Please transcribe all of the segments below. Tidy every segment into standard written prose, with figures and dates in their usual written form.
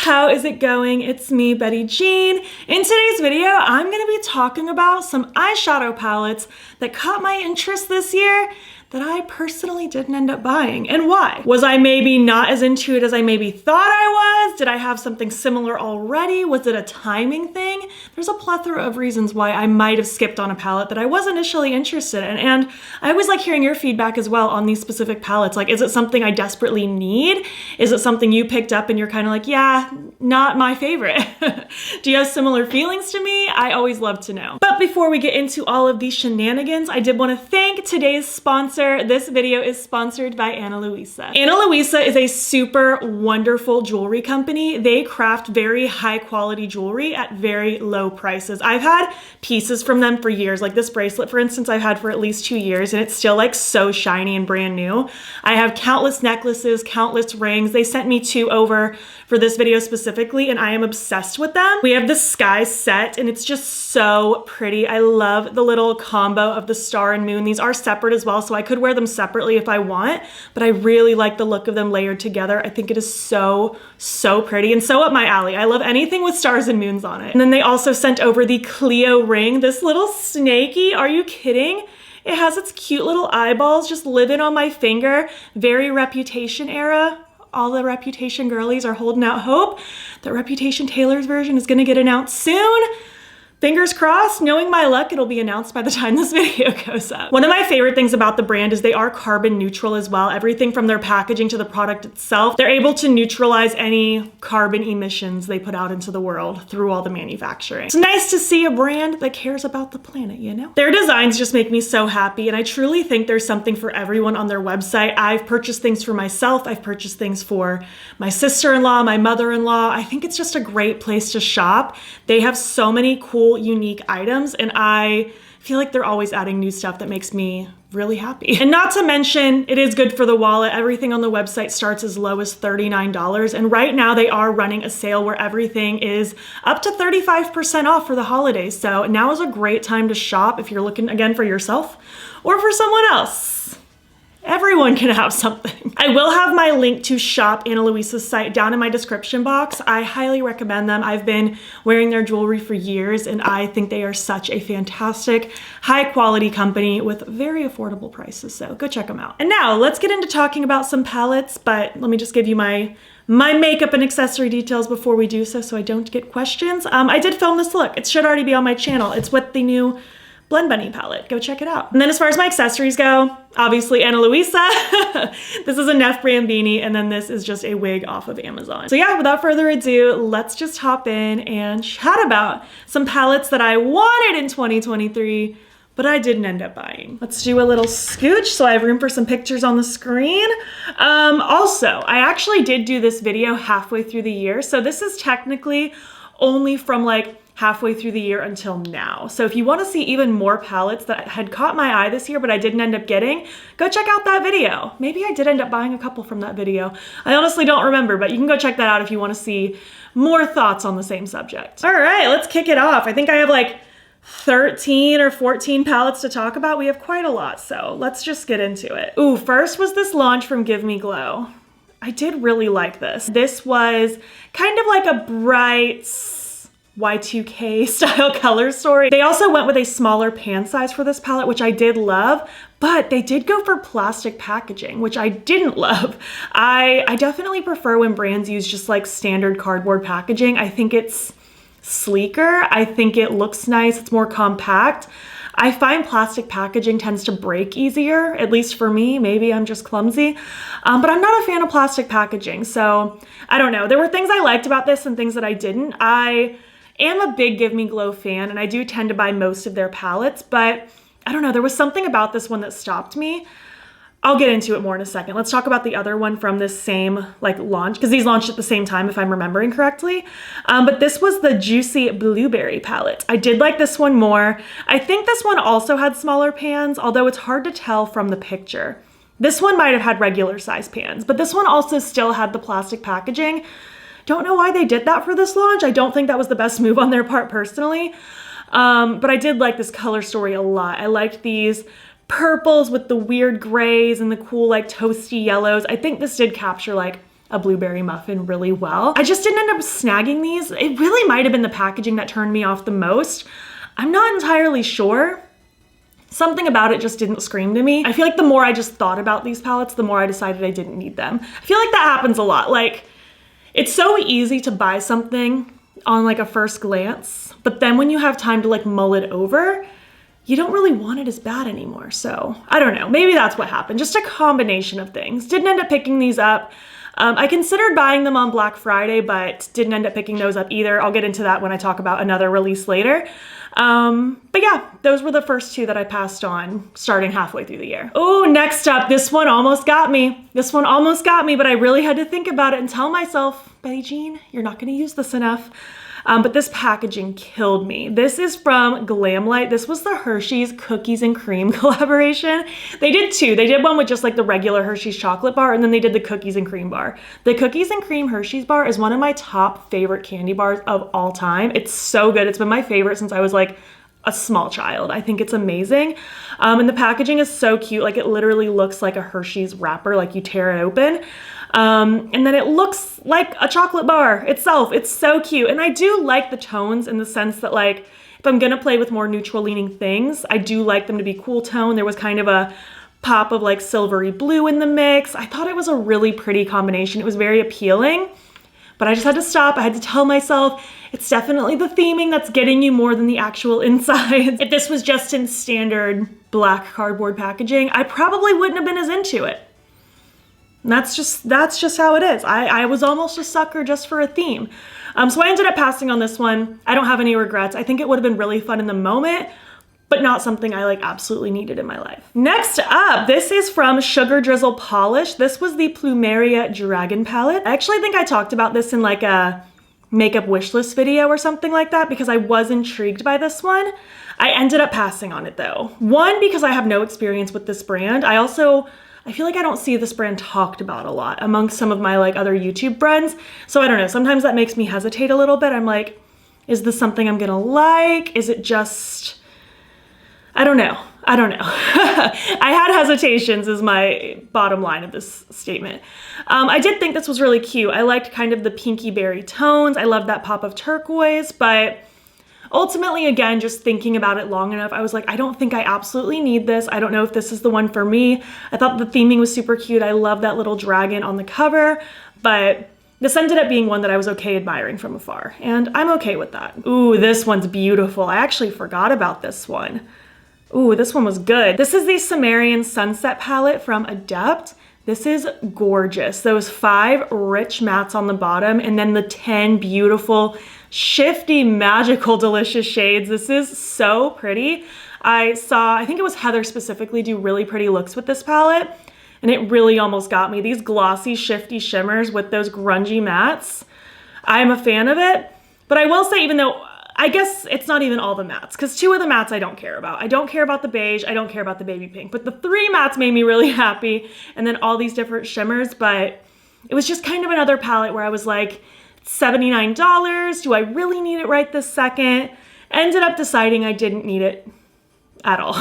how is it going? It's me, Betty Jean. In today's video, I'm gonna be talking about some eyeshadow palettes that caught my interest this year that I personally didn't end up buying. And why? Was I maybe not as into it as I maybe thought I was? Did I have something similar already? Was it a timing thing? There's a plethora of reasons why I might have skipped on a palette that I was initially interested in. And I always like hearing your feedback as well on these specific palettes. Like, is it something I desperately need? Is it something you picked up and you're kind of like, yeah, not my favorite? Do you have similar feelings to me? I always love to know. But before we get into all of these shenanigans, I did want to thank today's sponsor. This video is sponsored by Ana Luisa. Ana Luisa is a super wonderful jewelry company. They craft very high quality jewelry at very low prices. I've had pieces from them for years. Like this bracelet, for instance, I've had for at least 2 years and it's still like so shiny and brand new. I have countless necklaces, countless rings. They sent me 2 over for this video specifically and I am obsessed with them. We have the sky set and it's just so pretty. I love the little combo of the star and moon. These are separate as well, so I could wear them separately if I want, but I really like the look of them layered together. I think it is so, so pretty and so up my alley. I love anything with stars and moons on it. And then they also sent over the Cleo ring, this little snaky. Are you kidding? It has its cute little eyeballs just living on my finger. Very Reputation era. All the Reputation girlies are holding out hope that Reputation Taylor's version is gonna get announced soon. Fingers crossed, knowing my luck, it'll be announced by the time this video goes up. One of my favorite things about the brand is they are carbon neutral as well. Everything from their packaging to the product itself, they're able to neutralize any carbon emissions they put out into the world through all the manufacturing. It's nice to see a brand that cares about the planet, you know? Their designs just make me so happy, and I truly think there's something for everyone on their website. I've purchased things for myself, I've purchased things for my sister-in-law, my mother-in-law. I think it's just a great place to shop. They have so many cool, unique items, and I feel like they're always adding new stuff that makes me really happy. And not to mention, it is good for the wallet. Everything on the website starts as low as $39, and right now they are running a sale where everything is up to 35% off for the holidays. So now is a great time to shop if you're looking, again, for yourself or for someone else. Everyone can have something. I will have my link to shop Ana Luisa's site down in my description box. I highly recommend them. I've been wearing their jewelry for years and I think they are such a fantastic, high quality company with very affordable prices. So go check them out. And now let's get into talking about some palettes, but let me just give you my makeup and accessory details before we do so I don't get questions. I did film this look. It should already be on my channel. It's with the new Blend Bunny palette. Go check it out. And then as far as my accessories go, obviously Ana Luisa. This is a Neff brand beanie, and then this is just a wig off of Amazon. So yeah, without further ado, let's just hop in and chat about some palettes that I wanted in 2023, but I didn't end up buying. Let's do a little scooch so I have room for some pictures on the screen. Also, I actually did do this video halfway through the year, so this is technically only from like halfway through the year until now. So if you want to see even more palettes that had caught my eye this year but I didn't end up getting, go check out that video. Maybe I did end up buying a couple from that video. I honestly don't remember, but you can go check that out if you want to see more thoughts on the same subject. All right, let's kick it off. I think I have like 13 or 14 palettes to talk about. We have quite a lot, so let's just get into it. Ooh, first was this launch from Give Me Glow. I did really like this. This was kind of like a bright Y2K style color story. They also went with a smaller pan size for this palette, which I did love, but they did go for plastic packaging, which I didn't love. I definitely prefer when brands use just like standard cardboard packaging. I think it's sleeker. I think it looks nice. It's more compact. I find plastic packaging tends to break easier, at least for me. Maybe I'm just clumsy, but I'm not a fan of plastic packaging. So I don't know. There were things I liked about this and things that I didn't. I am a big Give Me Glow fan and I do tend to buy most of their palettes, but I don't know, there was something about this one that stopped me. I'll get into it more in a second. Let's talk about the other one from this same like launch, because these launched at the same time if I'm remembering correctly. But this was the Juicy Blueberry palette. I did like this one more. I think this one also had smaller pans, although it's hard to tell from the picture. This one might have had regular size pans, but this one also still had the plastic packaging. Don't know why they did that for this launch. I don't think that was the best move on their part personally. But I did like this color story a lot. I liked these purples with the weird grays and the cool like toasty yellows. I think this did capture like a blueberry muffin really well. I just didn't end up snagging these. It really might have been the packaging that turned me off the most. I'm not entirely sure. Something about it just didn't scream to me. I feel like the more I just thought about these palettes, the more I decided I didn't need them. I feel like that happens a lot. Like, it's so easy to buy something on like a first glance, but then when you have time to like mull it over, you don't really want it as bad anymore. So I don't know, maybe that's what happened. Just a combination of things. Didn't end up picking these up. I considered buying them on Black Friday, but didn't end up picking those up either. I'll get into that when I talk about another release later. But yeah, those were the first two that I passed on starting halfway through the year. Oh, next up, this one almost got me. This one almost got me, but I really had to think about it and tell myself, Betty Jean, you're not gonna use this enough. But this packaging killed me. This is from Glamlite. This was the Hershey's Cookies and Cream collaboration. They did two. They did one with just like the regular Hershey's chocolate bar, and then they did the Cookies and Cream bar. The Cookies and Cream Hershey's bar is one of my top favorite candy bars of all time. It's so good. It's been my favorite since I was like a small child. I think it's amazing. And the packaging is so cute. Like, it literally looks like a Hershey's wrapper, like you tear it open. And then it looks like a chocolate bar itself. It's so cute. And I do like the tones in the sense that, like, if I'm gonna play with more neutral leaning things, I do like them to be cool tone. There was kind of a pop of like silvery blue in the mix. I thought it was a really pretty combination. It was very appealing, but I just had to stop. I had to tell myself, it's definitely the theming that's getting you more than the actual insides. If this was just in standard black cardboard packaging, I probably wouldn't have been as into it. And that's just how it is. I was almost a sucker just for a theme. So I ended up passing on this one. I don't have any regrets. I think it would have been really fun in the moment, but not something I like absolutely needed in my life. Next up, this is from Sugar Drizzle Polish. This was the Plumeria Dragon palette. I actually think I talked about this in like a makeup wish list video or something like that because I was intrigued by this one. I ended up passing on it though. One, because I have no experience with this brand. I feel like I don't see this brand talked about a lot amongst some of my like other YouTube friends. So I don't know, sometimes that makes me hesitate a little bit. I'm like, is this something I'm gonna like? Is it just, I don't know. I had hesitations is my bottom line of this statement. I did think this was really cute. I liked kind of the pinky berry tones. I loved that pop of turquoise, but ultimately, again, just thinking about it long enough, I was like, I don't think I absolutely need this. I don't know if this is the one for me. I thought the theming was super cute. I love that little dragon on the cover, but this ended up being one that I was okay admiring from afar, and I'm okay with that. Ooh, this one's beautiful. I actually forgot about this one. Ooh, this one was good. This is the Samarian Sunset palette from Adept. This is gorgeous. Those 5 rich mattes on the bottom and then the 10 beautiful, shifty, magical, delicious shades. This is so pretty. I think it was Heather specifically, do really pretty looks with this palette, and it really almost got me. These glossy, shifty shimmers with those grungy mattes. I'm a fan of it, but I will say, even though I guess it's not even all the mattes, because 2 of the mattes I don't care about. I don't care about the beige, I don't care about the baby pink, but the 3 mattes made me really happy, and then all these different shimmers. But it was just kind of another palette where I was like, $79, do I really need it right this second? Ended up deciding I didn't need it at all.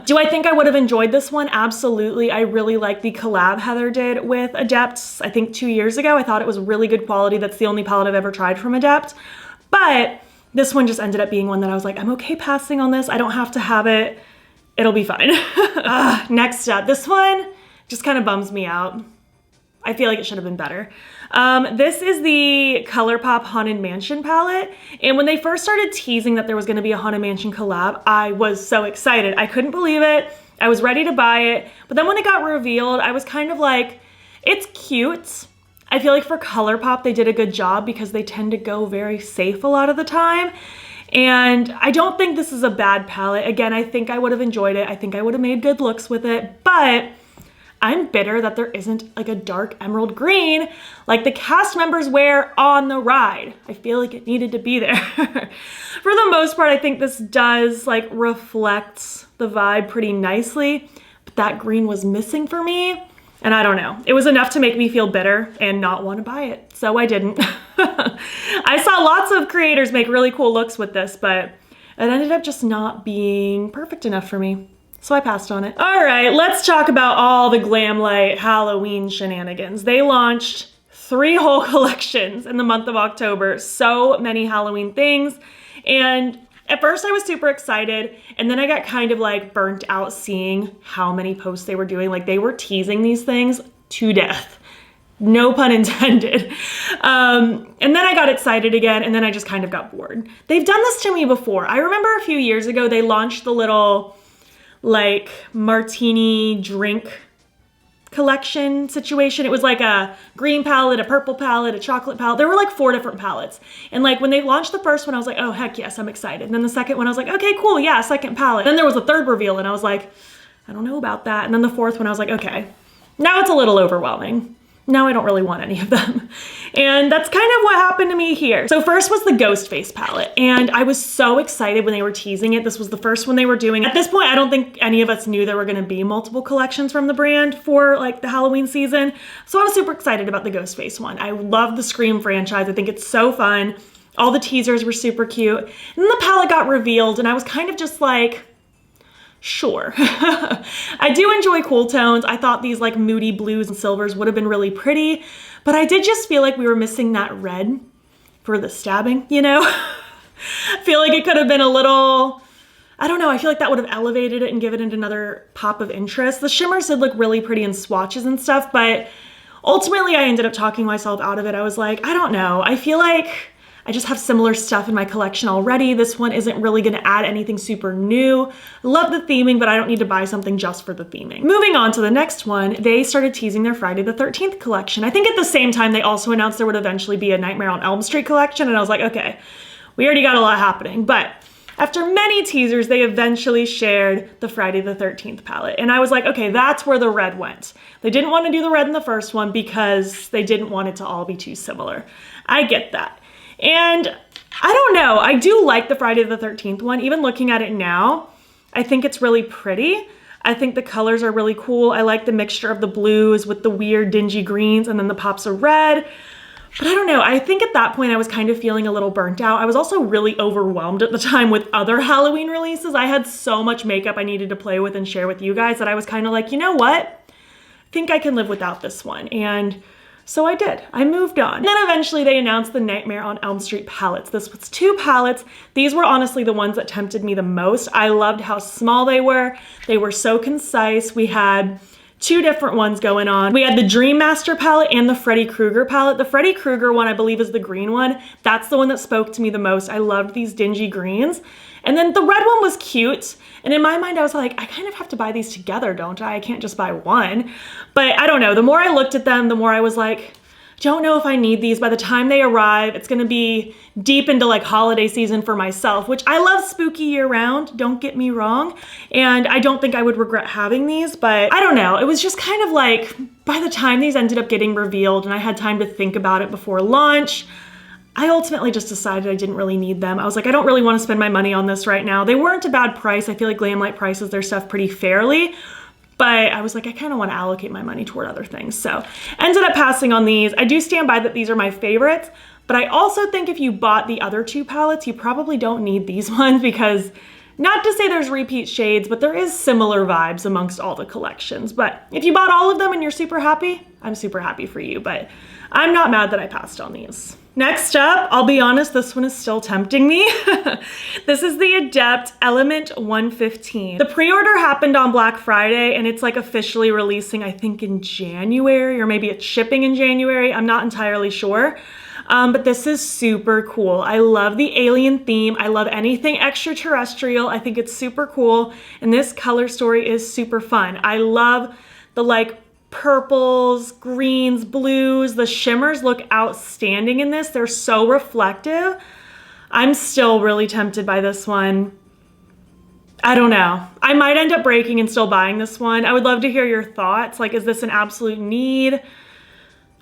Do I think I would have enjoyed this one? Absolutely. I really like the collab Heather did with Adept, I think 2 years ago. I thought it was really good quality. That's the only palette I've ever tried from Adept, but this one just ended up being one that I was like, I'm okay passing on this. I don't have to have it. It'll be fine. Next up, this one just kind of bums me out. I feel like it should have been better. This is the Colourpop Haunted Mansion palette. And when they first started teasing that there was gonna be a Haunted Mansion collab, I was so excited. I couldn't believe it. I was ready to buy it. But then when it got revealed, I was kind of like, it's cute. I feel like for Colourpop, they did a good job because they tend to go very safe a lot of the time. And I don't think this is a bad palette. Again, I think I would have enjoyed it. I think I would have made good looks with it, but I'm bitter that there isn't like a dark emerald green like the cast members wear on the ride. I feel like it needed to be there. For the most part, I think this does like reflect the vibe pretty nicely, but that green was missing for me. And I don't know, it was enough to make me feel bitter and not want to buy it, so I didn't. I saw lots of creators make really cool looks with this, but it ended up just not being perfect enough for me, so I passed on it. All right, let's talk about all the Glamlite Halloween shenanigans. They launched 3 whole collections in the month of October. So many Halloween things. And at first I was super excited, and then I got kind of like burnt out seeing how many posts they were doing. Like they were teasing these things to death. No pun intended. And then I got excited again, and then I just kind of got bored. They've done this to me before. I remember a few years ago, they launched the little like martini drink collection situation. It was like a green palette, a purple palette, a chocolate palette. There were like 4 different palettes. And like when they launched the first one, I was like, oh heck yes, I'm excited. And then the second one, I was like, okay, cool, yeah, second palette. Then there was a third reveal, and I was like, I don't know about that. And then the fourth one, I was like, okay, now it's a little overwhelming. Now I don't really want any of them. And that's kind of what happened to me here. So first was the Ghost Face palette, and I was so excited when they were teasing it. This was the first one they were doing. At this point, I don't think any of us knew there were gonna be multiple collections from the brand for like the Halloween season. So I was super excited about the Ghost Face one. I love the Scream franchise. I think it's so fun. All the teasers were super cute. And then the palette got revealed, and I was kind of just like, sure. I do enjoy cool tones. I thought these like moody blues and silvers would have been really pretty, but I did just feel like we were missing that red for the stabbing, you know? I feel like it could have been a little, I don't know, I feel like that would have elevated it and given it another pop of interest. The shimmers did look really pretty in swatches and stuff, but ultimately I ended up talking myself out of it. I was like, I don't know. I feel like I just have similar stuff in my collection already. This one isn't really gonna add anything super new. I love the theming, but I don't need to buy something just for the theming. Moving on to the next one, they started teasing their Friday the 13th collection. I think at the same time, they also announced there would eventually be a Nightmare on Elm Street collection, and I was like, okay, we already got a lot happening. But after many teasers, they eventually shared the Friday the 13th palette. And I was like, okay, that's where the red went. They didn't want to do the red in the first one because they didn't want it to all be too similar. I get that. And I don't know, I do like the Friday the 13th one. Even looking at it now, I think it's really pretty. I think the colors are really cool. I like the mixture of the blues with the weird dingy greens and then the pops of red. But I don't know, I think at that point I was kind of feeling a little burnt out. I was also really overwhelmed at the time with other Halloween releases. I had so much makeup I needed to play with and share with you guys that I was kind of like, you know what? I think I can live without this one. And so I did. I moved on. And then eventually they announced the Nightmare on Elm Street palettes. This was 2 palettes. These were honestly the ones that tempted me the most. I loved how small they were. They were so concise. We had 2 different ones going on. We had the Dream Master palette and the Freddy Krueger palette. The Freddy Krueger one, I believe, is the green one. That's the one that spoke to me the most. I loved these dingy greens. And then the red one was cute. And in my mind, I was like, I kind of have to buy these together, don't I? I can't just buy one. But I don't know. The more I looked at them, the more I was like, don't know if I need these. By the time they arrive, it's gonna be deep into like holiday season for myself, which I love spooky year round, don't get me wrong. And I don't think I would regret having these, but I don't know. It was just kind of like, by the time these ended up getting revealed and I had time to think about it before launch, I ultimately just decided I didn't really need them. I was like, I don't really want to spend my money on this right now. They weren't a bad price. I feel like Glamlite prices their stuff pretty fairly, but I was like, I kind of want to allocate my money toward other things. So ended up passing on these. I do stand by that these are my favorites, but I also think if you bought the other 2 palettes, you probably don't need these ones because not to say there's repeat shades, but there is similar vibes amongst all the collections. But if you bought all of them and you're super happy, I'm super happy for you, but I'm not mad that I passed on these. Next up, I'll be honest, this one is still tempting me. This is the Adept Element 115. The pre-order happened on Black Friday and it's like officially releasing, I think in January, or maybe it's shipping in January. I'm not entirely sure. But this is super cool. I love the alien theme. I love anything extraterrestrial. I think it's super cool. And this color story is super fun. I love the like purples, greens, blues. The shimmers look outstanding in this. They're so reflective. I'm still really tempted by this one. I don't know. I might end up breaking and still buying this one. I would love to hear your thoughts. Like, is this an absolute need?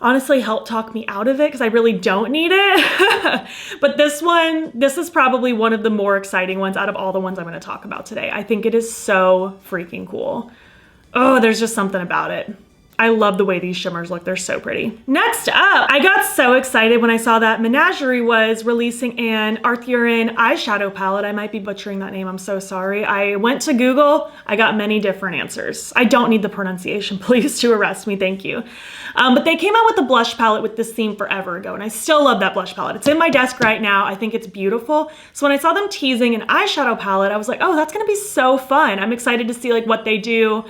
Honestly, help talk me out of it because I really don't need it. But this one, this is probably one of the more exciting ones out of all the ones I'm going to talk about today. I think it is so freaking cool. Oh, there's just something about it. I love the way these shimmers look. They're so pretty. Next up, I got so excited when I saw that Menagerie was releasing an Arthurine eyeshadow palette. I might be butchering that name. I'm so sorry. I went to Google. I got many different answers. I don't need the pronunciation, please, to arrest me. Thank you. But they came out with the blush palette with this theme forever ago, and I still love that blush palette. It's in my desk right now. I think it's beautiful. So when I saw them teasing an eyeshadow palette, I was like, oh, that's gonna be so fun. I'm excited to see like what they do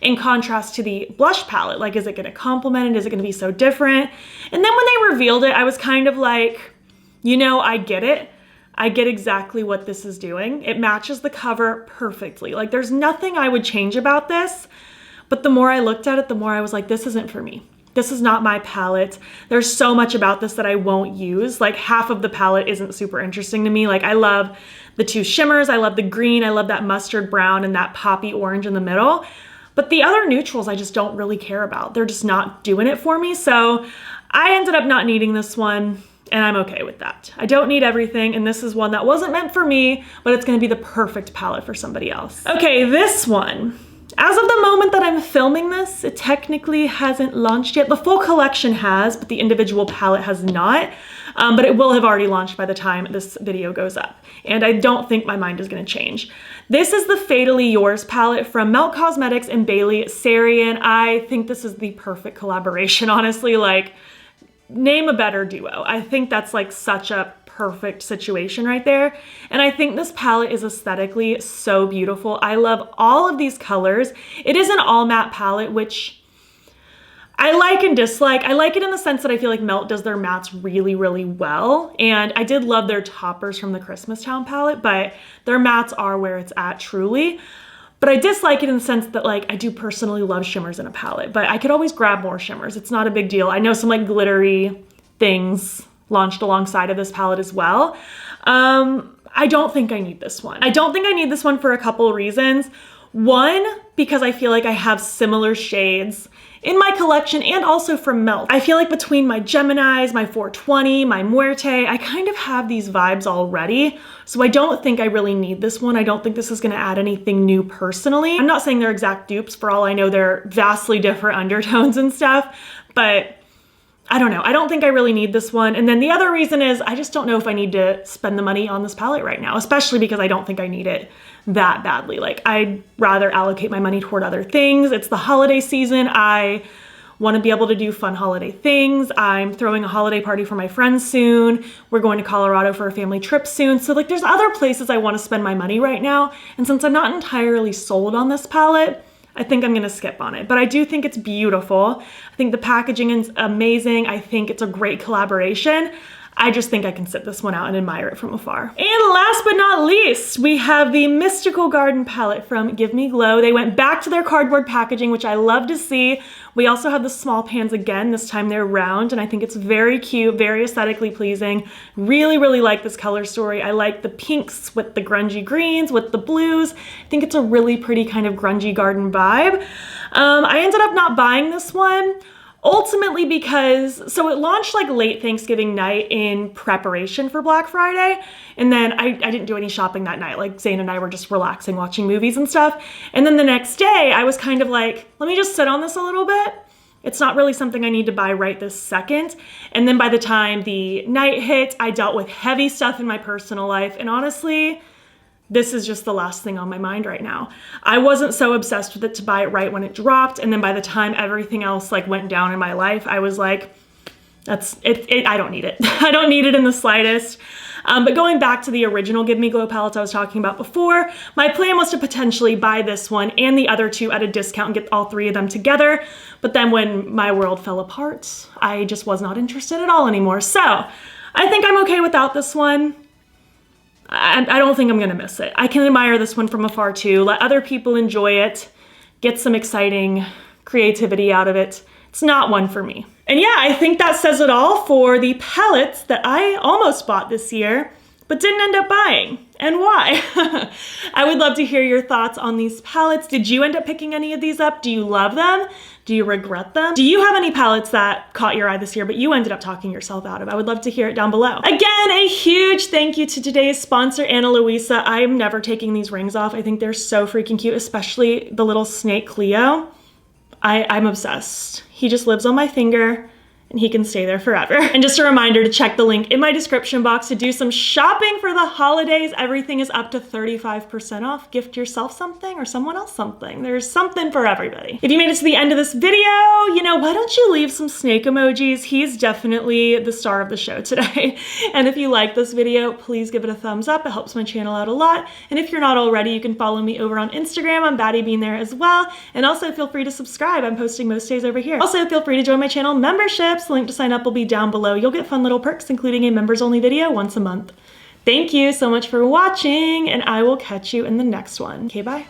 in contrast to the blush palette. Like, is it gonna complement it? Is it gonna be so different? And then when they revealed it, I was kind of like, you know, I get it. I get exactly what this is doing. It matches the cover perfectly. Like, there's nothing I would change about this, but the more I looked at it, the more I was like, this isn't for me. This is not my palette. There's so much about this that I won't use. Like, half of the palette isn't super interesting to me. Like, I love the two shimmers. I love the green. I love that mustard brown and that poppy orange in the middle. But the other neutrals I just don't really care about. They're just not doing it for me. So I ended up not needing this one, and I'm okay with that. I don't need everything, and this is one that wasn't meant for me, but it's gonna be the perfect palette for somebody else. Okay, this one. As of the moment that I'm filming this, it technically hasn't launched yet. The full collection has, but the individual palette has not. But it will have already launched by the time this video goes up. And I don't think my mind is gonna change. This is the Fatally Yours palette from Melt Cosmetics and Bailey Samarian. I think this is the perfect collaboration, honestly. Like, name a better duo. I think that's like such a perfect situation right there. And I think this palette is aesthetically so beautiful. I love all of these colors. It is an all matte palette, which I like and dislike. I like it in the sense that I feel like Melt does their mattes really, really well. And I did love their toppers from the Christmas Town palette, but their mattes are where it's at truly. But I dislike it in the sense that, like, I do personally love shimmers in a palette, but I could always grab more shimmers. It's not a big deal. I know some like glittery things launched alongside of this palette as well. I don't think I need this one. I don't think I need this one for a couple of reasons. One, because I feel like I have similar shades in my collection and also from Melt. I feel like between my Geminis, my 420, my Muerte, I kind of have these vibes already. So I don't think I really need this one. I don't think this is gonna add anything new personally. I'm not saying they're exact dupes. For all I know, they're vastly different undertones and stuff, but I don't know. I don't think I really need this one. And then the other reason is I just don't know if I need to spend the money on this palette right now, especially because I don't think I need it that badly. Like, I'd rather allocate my money toward other things. It's the holiday season. I want to be able to do fun holiday things. I'm throwing a holiday party for my friends soon. We're going to Colorado for a family trip soon. So like, there's other places I want to spend my money right now. And since I'm not entirely sold on this palette, I think I'm gonna skip on it, but I do think it's beautiful. I think the packaging is amazing. I think it's a great collaboration. I just think I can sit this one out and admire it from afar. And last but not least, we have the Mystical Garden palette from Give Me Glow. They went back to their cardboard packaging, which I love to see. We also have the small pans again. This time they're round, and I think it's very cute, very aesthetically pleasing. Really, really like this color story. I like the pinks with the grungy greens, with the blues. I think it's a really pretty kind of grungy garden vibe. I ended up not buying this one. Ultimately because, so it launched like late Thanksgiving night in preparation for Black Friday. And then I didn't do any shopping that night. Like, Zane and I were just relaxing, watching movies and stuff. And then the next day I was kind of like, let me just sit on this a little bit. It's not really something I need to buy right this second. And then by the time the night hit, I dealt with heavy stuff in my personal life. And honestly, this is just the last thing on my mind right now. I wasn't so obsessed with it to buy it right when it dropped. And then by the time everything else like went down in my life, I was like, that's it. I don't need it. I don't need it in the slightest. But going back to the original Give Me Glow palettes I was talking about before, my plan was to potentially buy this one and the other two at a discount and get all three of them together. But then when my world fell apart, I just was not interested at all anymore. So I think I'm okay without this one. I don't think I'm gonna miss it. I can admire this one from afar too. Let other people enjoy it, get some exciting creativity out of it. It's not one for me. And yeah, I think that says it all for the palettes that I almost bought this year, but didn't end up buying. And why? I would love to hear your thoughts on these palettes. Did you end up picking any of these up? Do you love them? Do you regret them? Do you have any palettes that caught your eye this year, but you ended up talking yourself out of? I would love to hear it down below. Again, a huge thank you to today's sponsor, Ana Luisa. I am never taking these rings off. I think they're so freaking cute, especially the little snake Cleo. I'm obsessed. He just lives on my finger and he can stay there forever. And just a reminder to check the link in my description box to do some shopping for the holidays. Everything is up to 35% off. Gift yourself something or someone else something. There's something for everybody. If you made it to the end of this video, you know, why don't you leave some snake emojis? He's definitely the star of the show today. And if you like this video, please give it a thumbs up. It helps my channel out a lot. And if you're not already, you can follow me over on Instagram. I'm battybean there as well. And also feel free to subscribe. I'm posting most days over here. Also feel free to join my channel memberships. The link to sign up will be down below. You'll get fun little perks, including a members only video once a month. Thank you so much for watching, and I will catch you in the next one. Okay, bye.